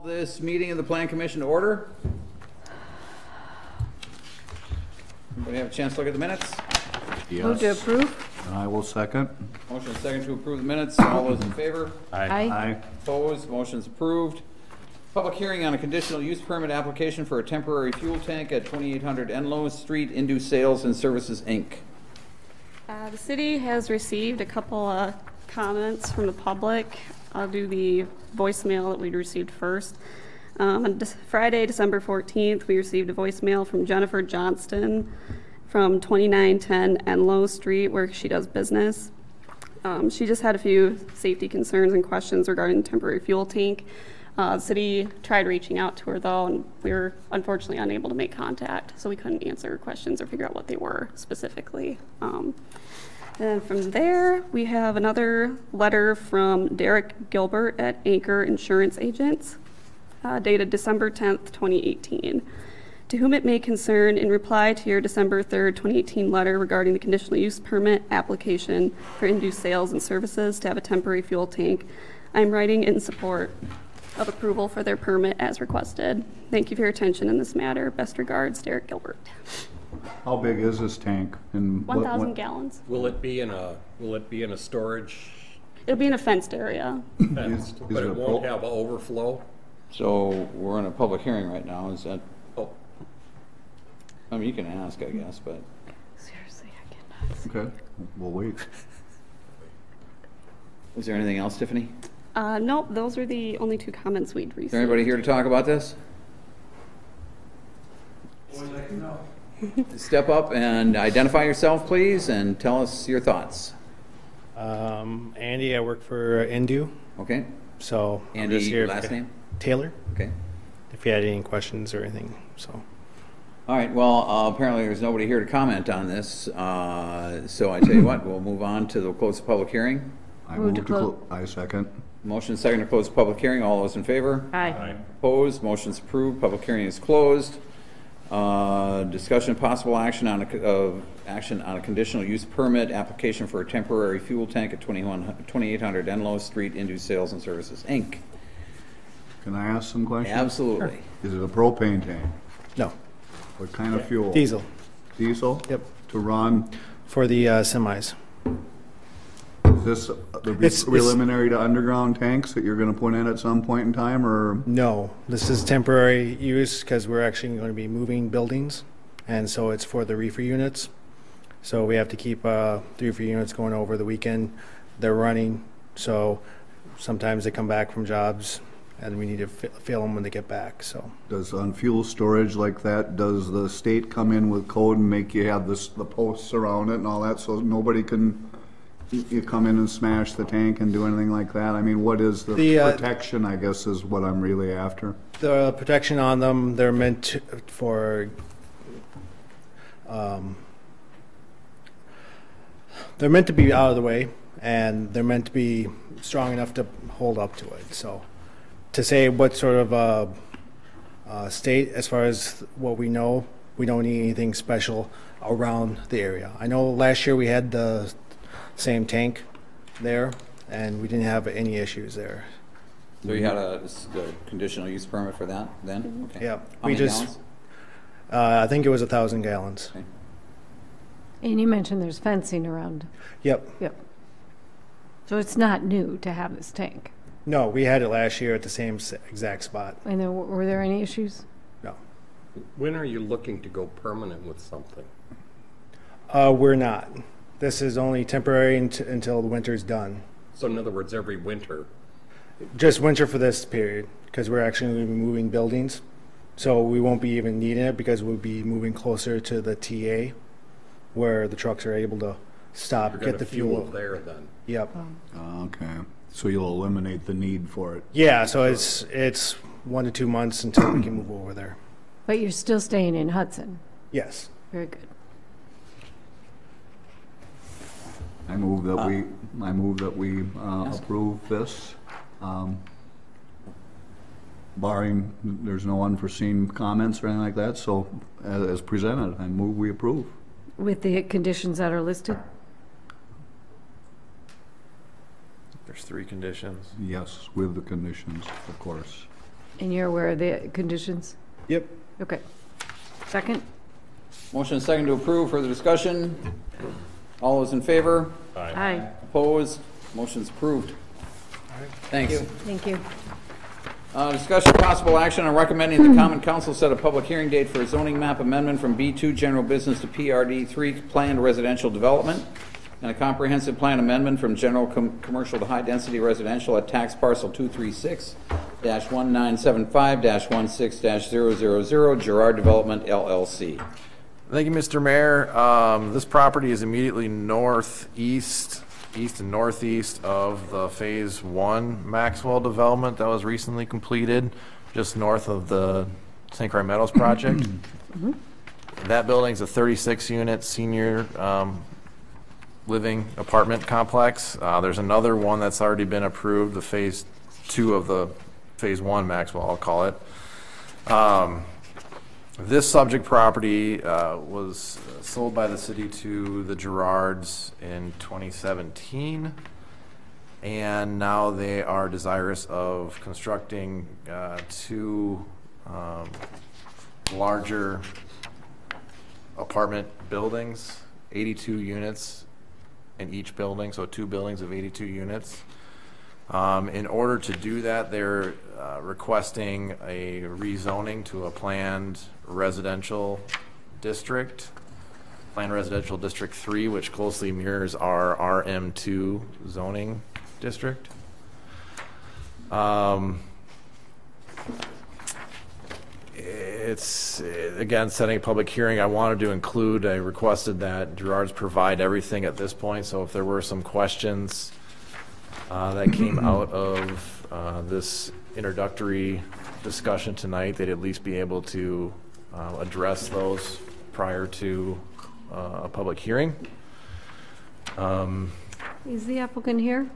This meeting of the Plan Commission to order. Anybody have a chance to look at the minutes? Yes. Move to approve. I will second. Motion and second to approve the minutes. All those in favor? Aye. Opposed? Motion's approved. Public hearing on a conditional use permit application for a temporary fuel tank at 2800 Enloe Street, Indu Sales and Services, Inc. The city has received a couple comments from the public. I'll do the voicemail that we received first. On Friday, December 14th, we received a voicemail from Jennifer Johnston from 2910 Enloe Street, where she does business. She just had a few safety concerns and questions regarding the temporary fuel tank. The city tried reaching out to her, though, and we were unfortunately unable to make contact, so we couldn't answer her questions or figure out what they were specifically. And from there, we have another letter from Derek Gilbert at Anchor Insurance Agents, dated December 10th, 2018. To whom it may concern, in reply to your December 3rd, 2018 letter regarding the conditional use permit application for Induced Sales and Services to have a temporary fuel tank, I'm writing in support of approval for their permit as requested. Thank you for your attention in this matter. Best regards, Derek Gilbert. How big is this tank? And 1,000 gallons. Will it be in a storage It'll be in a fenced area. fenced, but it won't have overflow? So we're in a public hearing right now. Is that? Oh, I mean, you can ask, I guess, but Seriously, I cannot. Okay, we'll wait. is there anything else, Tiffany? Nope, those are the only two comments we'd received. Is there anybody here to talk about this? Step up and identify yourself, please, and tell us your thoughts. Andy, I work for Indu, Okay? so I'm Andy, just here. last name? Taylor. Okay. If you had any questions or anything, so. All right, well, apparently there's nobody here to comment on this, so I tell you what, we'll move on to the closed public hearing. I Move move to to close. I second. Motion second to close the public hearing. All those in favor? Aye. Opposed? Motion's approved. Public hearing is closed. Discussion of possible action on a conditional use permit application for a temporary fuel tank at 2800 Enloe Street, Indu Sales and Services, Inc. Can I ask some questions? Absolutely. Is it a propane tank? No, What kind of fuel? diesel Diesel? Yep. To run? for the semis. Is this the It's- preliminary to underground tanks that you're gonna put in at some point in time, or? No, this is temporary use because we're actually going to be moving buildings, and so it's for the reefer units. So we have to keep the reefer units going over the weekend. They're running, so sometimes they come back from jobs, and we need to fill them when they get back. So Does on fuel storage like that, does the state come in with code and make you have the posts around it and all that, so nobody can, you come in and smash the tank and do anything like that? I mean, what is the protection, I guess, is what I'm really after. the protection on them, they're meant for they're meant to be out of the way, and they're meant to be strong enough to hold up to it. So to say what sort of state, as far as what we know, we don't need anything special around the area. I know last year we had the same tank there, and we didn't have any issues there. So you had a conditional use permit for that then? Okay. Yeah, How we many just, gallons? I think it was 1,000 gallons. Okay. And you mentioned there's fencing around. Yep. Yep. So it's not new to have this tank. No, we had it last year at the same exact spot. And then were there any issues? No. when are you looking to go permanent with something? We're not. This is only temporary until the winter's done. So in other words, every winter, Just winter for this period, because we're actually going to be moving buildings. So we won't be even needing it because we'll be moving closer to the TA where the trucks are able to stop, you're get gonna the fuel fuel. there then? Yep. Okay, so you'll eliminate the need for it. Yeah, so it's 1 to 2 months until we can move over there. But you're still staying in Hudson. Yes. Very good. I move that we approve this, barring there's no unforeseen comments or anything like that, so as presented, I move we approve. With the conditions that are listed? There's 3 conditions. Yes, with the conditions, of course. And you're aware of the conditions? Yep. Okay. Second? Motion and second to approve. Further discussion? All those in favor? Aye. Opposed? Motion's approved. Thanks. Thank you. Discussion possible action on recommending the Common Council set a public hearing date for a zoning map amendment from B2 General Business to PRD 3 Planned Residential Development, and a comprehensive plan amendment from General Commercial to High Density Residential at Tax Parcel 236-1975-16-000 Gerard Development LLC. Thank you, Mr. Mayor. This property is immediately east and northeast of the Phase 1 Maxwell development that was recently completed, just north of the St. Croix Meadows project. That building's a 36-unit senior living apartment complex. There's another one that's already been approved, the Phase 2 of the Phase 1 Maxwell, I'll call it. This subject property was sold by the city to the Gerards in 2017, and now they are desirous of constructing two larger apartment buildings, 82 units in each building, so 2 buildings of 82 units. In order to do that, they're requesting a rezoning to a planned residential district, planned residential district 3, which closely mirrors our RM2 zoning district. It's, again, setting a public hearing. I wanted to include, I requested that Gerard's provide everything at this point, so if there were some questions that came out of this introductory discussion tonight, they'd at least be able to address those prior to a public hearing. Is the applicant here?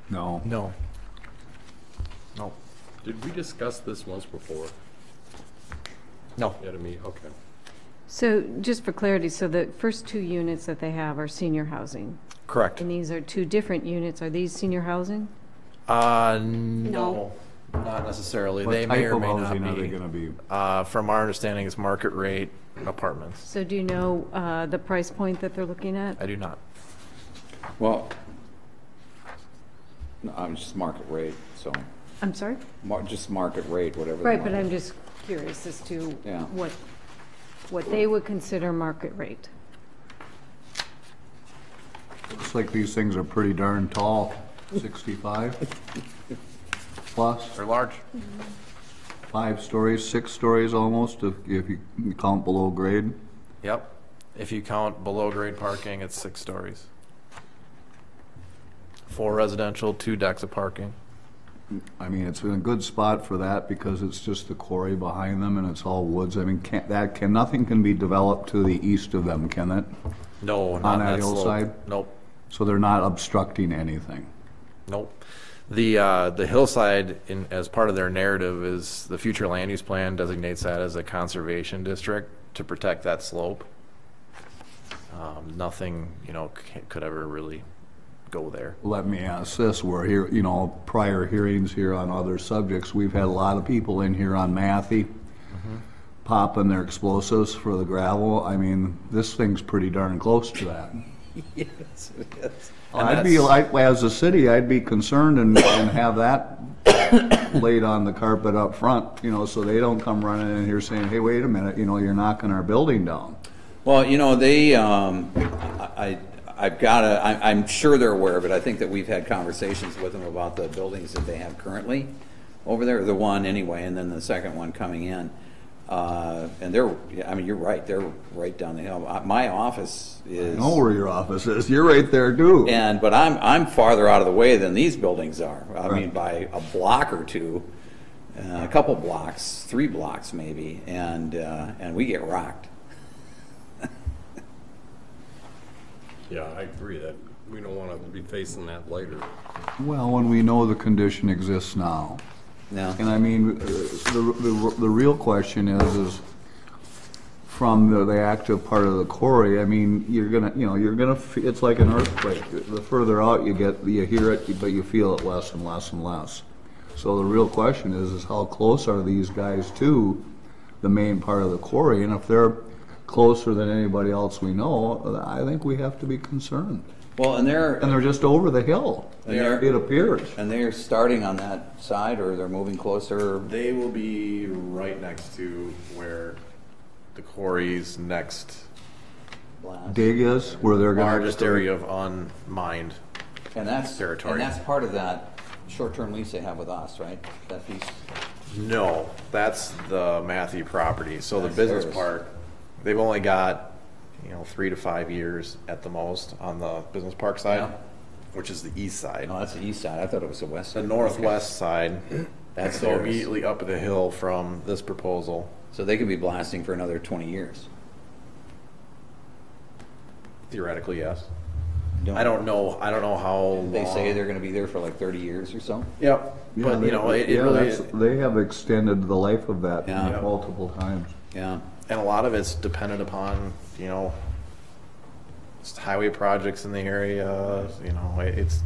No. No. Did we discuss this once before? No. Yeah, to me, okay. So just for clarity, so the first 2 units that they have are senior housing? Correct. And these are 2 different units. Are these senior housing? No, not necessarily. What They type may or of may not housing are they be. gonna be? From our understanding, it's market rate apartments. So do you know the price point that they're looking at? I do not. Well, no, I'm just market rate, so, I'm sorry? just market rate, whatever. the Right, but market- I'm just curious as to Yeah. what they would consider market rate. Looks like these things are pretty darn tall, 65 plus, They're large. 5 stories, 6 stories almost, if you count below grade. Yep. If you count below grade parking, it's 6 stories. 4 residential, 2 decks of parking. I mean, it's in a good spot for that because it's just the quarry behind them and it's all woods. I mean, nothing can be developed to the east of them, can it? No, not On that that slope. hillside? Nope. So they're not obstructing anything. Nope. The hillside, as part of their narrative, is the future land use plan designates that as a conservation district to protect that slope. Nothing, could ever really go there. Let me ask this, we're here, prior hearings here on other subjects, we've had a lot of people in here on Matthew popping their explosives for the gravel. I mean, this thing's pretty darn close to that. Yes, it is. I'd be like, as a city, I'd be concerned and have that laid on the carpet up front, so they don't come running in here saying, hey, wait a minute, you're knocking our building down. Well, they, I'm sure they're aware of it. I think that we've had conversations with them about the buildings that they have currently over there, the one anyway, and then the second one coming in. And you're right, they're right down the hill. My office is. I know where your office is. You're right there too. But I'm farther out of the way than these buildings are. I Right. mean, by a block or two, a couple blocks, 3 blocks maybe, and we get rocked. Yeah, I agree that we don't want to be facing that later. Well, when we know the condition exists now. No. And I mean, the real question is from the active part of the quarry, I mean, it's like an earthquake. The further out you get, you hear it, but you feel it less and less and less. So the real question is how close are these guys to the main part of the quarry? And if they're closer than anybody else we know, I think we have to be concerned. Well, and they're just over the hill, it appears. And they're starting on that side, or they're moving closer? They will be right next to where the quarry's next Blast. Dig is where they're going to largest area of unmined And that's territory. And that's part of that short-term lease they have with us, right? That piece. No, that's the Matthew property. So the That's business theirs. park, they've only got, 3 to 5 years at the most on the business park side, Yeah. which is the east side. No, that's the east side. I thought it was the west The side. northwest side, That's so theirs. immediately up the hill from this proposal. So they could be blasting for another 20 years. Theoretically, yes. I don't know how long. They say they're going to be there for like 30 years or so. Yep. Yeah, But, they- it really, they have extended the life of that Yeah. multiple times. Yeah. and a lot of it's dependent upon, just highway projects in the area, it's,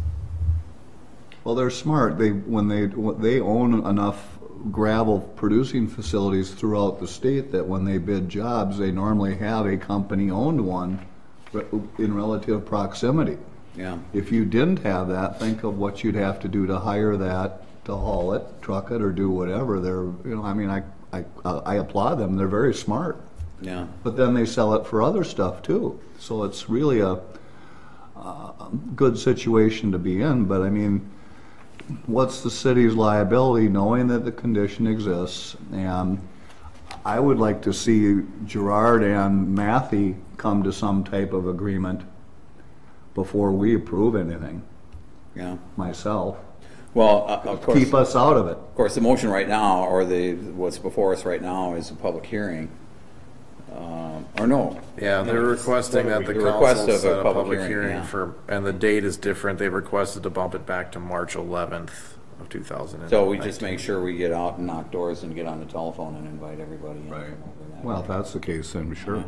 Well, they're smart. When they own enough gravel producing facilities throughout the state that when they bid jobs, they normally have a company-owned one in relative proximity. Yeah. If you didn't have that, think of what you'd have to do to hire that, to haul it, truck it, or do whatever. I applaud them. They're very smart. Yeah. But then they sell it for other stuff too. So it's really a good situation to be in. But I mean, what's the city's liability knowing that the condition exists? And I would like to see Gerard and Matthew come to some type of agreement before we approve anything, Yeah. myself. Well, of course. Keep us out of it. Of course, the motion right now, or what's before us right now, is a public hearing. Or no? yeah, they're requesting that the The request council of a set a public public hearing, hearing yeah. for, and the date is different. They requested to bump it back to March 11th of 2019. So we just make sure we get out and knock doors and get on the telephone and invite everybody in. Right. over that. Well, if that's the case, then sure.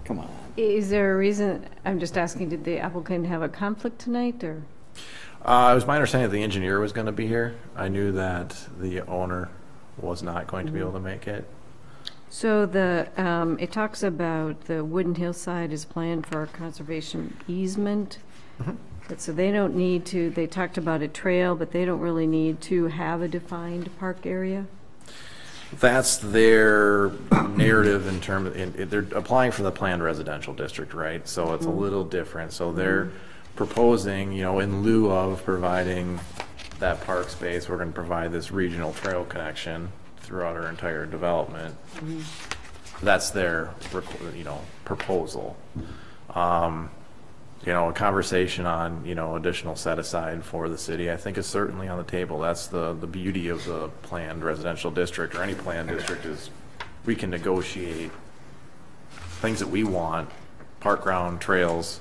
Come on. Is there a reason, I'm just asking, did the applicant have a conflict tonight, or? It was my understanding that the engineer was going to be here. I knew that the owner was not going to be able to make it. So it talks about the Wooden Hillside is planned for a conservation easement. But so they don't need to, they talked about a trail, but they don't really need to have a defined park area? That's their narrative in terms, they're applying for the planned residential district, right? So it's a little different. So they're proposing, in lieu of providing that park space, we're going to provide this regional trail connection throughout our entire development. That's their, proposal. A conversation on, additional set aside for the city, I think is certainly on the table. That's the beauty of the planned residential district, or any planned district, is we can negotiate things that we want, park ground, trails,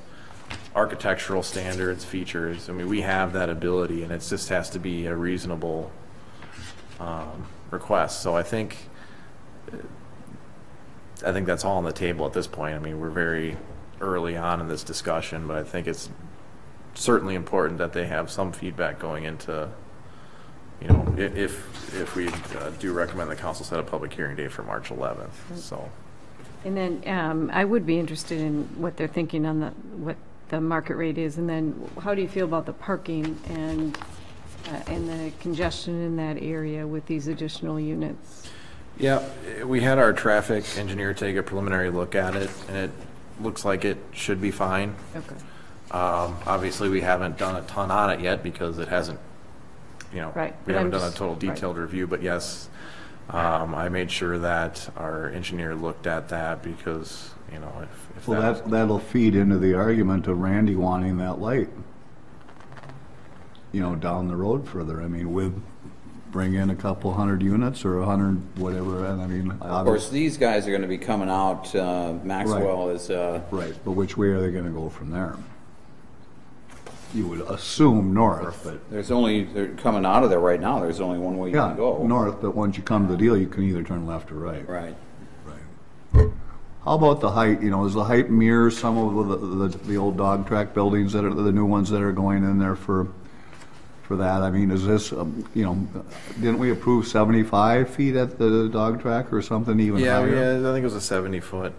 architectural standards, features. I mean, we have that ability, and it just has to be a reasonable request. So I think that's all on the table at this point. I mean, we're very early on in this discussion, but I think it's certainly important that they have some feedback going into, if we do recommend the council set a public hearing date for March 11th. So, And then I would be interested in what they're thinking on what the market rate is, and then how do you feel about the parking and the congestion in that area with these additional units? yeah, we had our traffic engineer take a preliminary look at it, and it looks like it should be fine. Okay. Obviously, we haven't done a ton on it yet because it hasn't, Right, we but haven't I'm done a just- total right. detailed review, but yes, I made sure that our engineer looked at that because, if Well, that, that'll feed into the argument of Randy wanting that light, down the road further. I mean, bring in a couple hundred units or 100, whatever, and I mean, Of course, these guys are going to be coming out, Maxwell is, right, but which way are they gonna go from there? You would assume north, but, they're coming out of there right now, there's only one way you yeah, can go. north, but once you come to the deal, you can either turn left or right. Right. How about the height, does the height mirror some of the old dog track buildings that are, the new ones that are going in there for for that. I mean, is this, you know, didn't we approve 75 feet at the dog track or something even Yeah, higher? I think it was a 70-foot.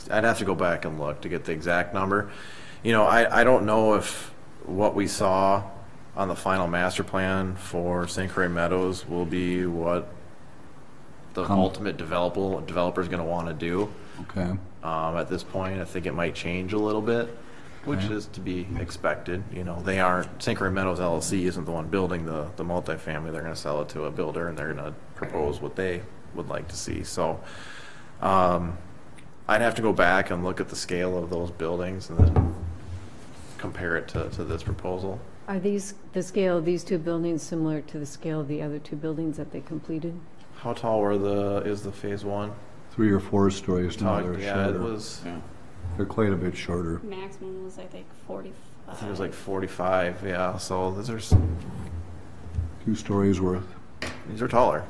I'd have to go back and look to get the exact number. You know, I don't know if what we saw on the final master plan for St. Croix Meadows will be what the ultimate developer's going to want to do. Okay. At this point, I think it might change a little bit, which is to be expected. You know, they aren't, St. Croix Meadows LLC isn't the one building the multifamily. They're going to sell it to a builder, and they're going to propose what they would like to see. So I'd have to go back and look at the scale of those buildings and then compare it to this proposal. Are these, the scale of these two buildings similar to the scale of the other two buildings that they completed? How tall is the phase one? 3 or 4 stories taller. Yeah, it was. Yeah. They're quite a bit shorter. Maximum was, I think, 45. I think it was like 45. Yeah, so these 2 stories worth. are taller.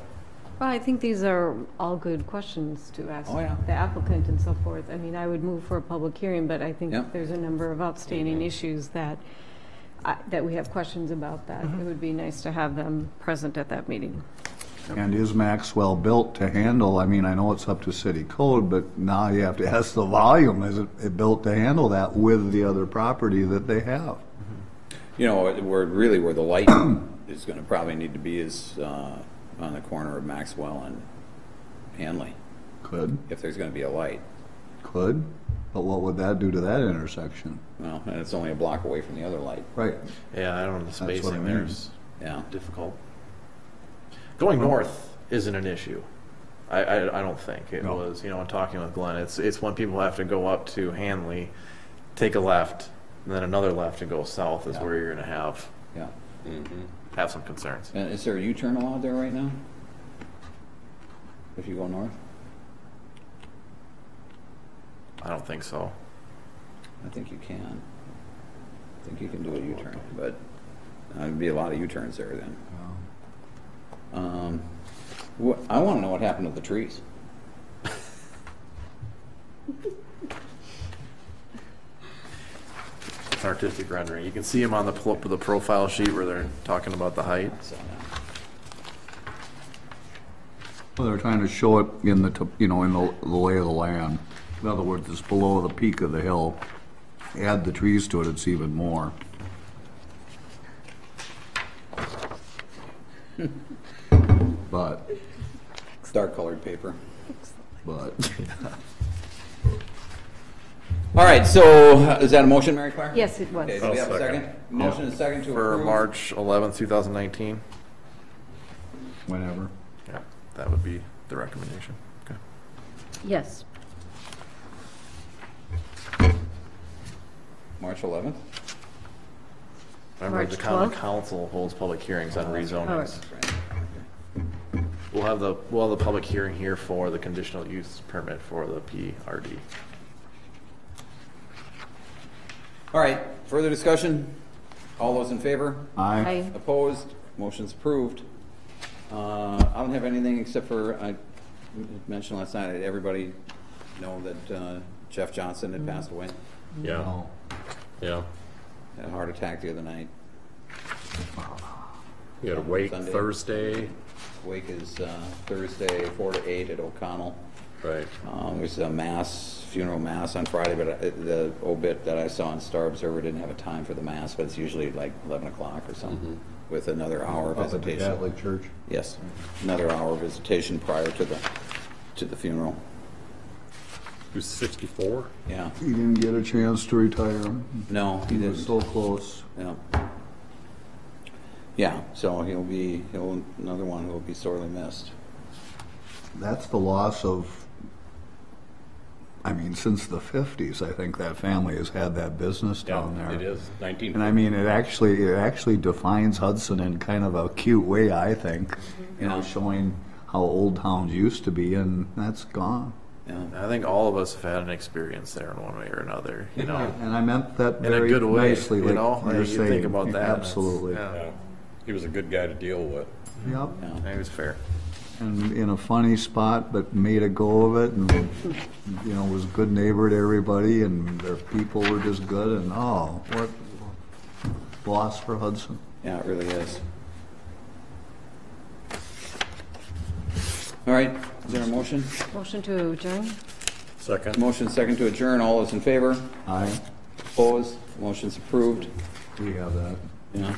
Well, I think these are all good questions to ask Oh, yeah. the applicant and so forth. I mean, I would move for a public hearing, but I think Yep. there's a number of outstanding issues that we have questions about that. It would be nice to have them present at that meeting. And is Maxwell built to handle, I mean, I know it's up to city code, but now you have to ask the volume, is it built to handle that with the other property that they have? You know, where the light is going to probably need to be is on the corner of Maxwell and Hanley, Could, if there's going to be a light. could, but what would that do to that intersection? Well, and it's only a block away from the other light. Right. Yeah, I don't know, the That's what I spacing mean. there's Yeah. difficult. Going north isn't an issue. I don't think it No. was. You know, in talking with Glenn, it's when people have to go up to Hanley, take a left, and then another left and go south is Yeah. where you're going to have Yeah. some concerns. And is there a U-turn allowed there right now? If you go north? I don't think so. I think you can. I think you can do a U-turn, but there'd be a lot of U-turns there then. I want to know what happened to the trees. It's artistic rendering. You can see them on the profile sheet where they're talking about the height. So, Well, they're trying to show it in the, you know, in the lay of the land. In other words, it's below the peak of the hill. Add the trees to it, it's even more. But, dark colored paper. but, All right, so is that a motion, Mary Claire? Yes, it was. Okay, do we have a second? Motion and second to For approve. March 11th, 2019. whenever. Yeah, that would be the recommendation. Okay. Yes. March 11th? Remember, March the common 12th? council holds public hearings on rezonings. right. That's right. We'll have the public hearing here for the conditional use permit for the PRD. All right, further discussion? All those in favor? Aye. Opposed? Motion's approved. I don't have anything except for, I mentioned last night, everybody know that Jeff Johnson had passed away. Yeah, Oh, yeah. Had a heart attack the other night. You had a wake Sunday. Thursday, Wake is Thursday, 4 to 8 at O'Connell. right? There's a mass, funeral mass on Friday, but the obit that I saw in Star Observer didn't have a time for the mass, but it's usually like 11 o'clock or something, with another hour of up at the visitation. Catholic Church. Yes, another hour of visitation prior to the funeral. He was 64? Yeah, He didn't get a chance to retire. no, he He was didn't. so close. Yeah. Yeah, so he'll another one who will be sorely missed. That's the loss of, I mean, since the 50s, I think that family has had that business down there. It is, 19. And I mean, it actually defines Hudson in kind of a cute way, I think. You know, Yeah. showing how old towns used to be, and that's gone. Yeah. I think all of us have had an experience there in one way or another, you know, And I meant that in a very good way, nicely, you like know, you're you saying. think about that. and it's- Absolutely. Yeah, Yeah. He was a good guy to deal with. Yep. Yeah. he was fair. And in a funny spot, but made a go of it, and, you know, was a good neighbor to everybody, and their people were just good, and, oh, what, loss for Hudson. Yeah, it really is. All right, is there a motion? Motion to adjourn? Second. Motion second to adjourn. All those in favor? Aye. Opposed? Motion's approved. We have that. Yeah.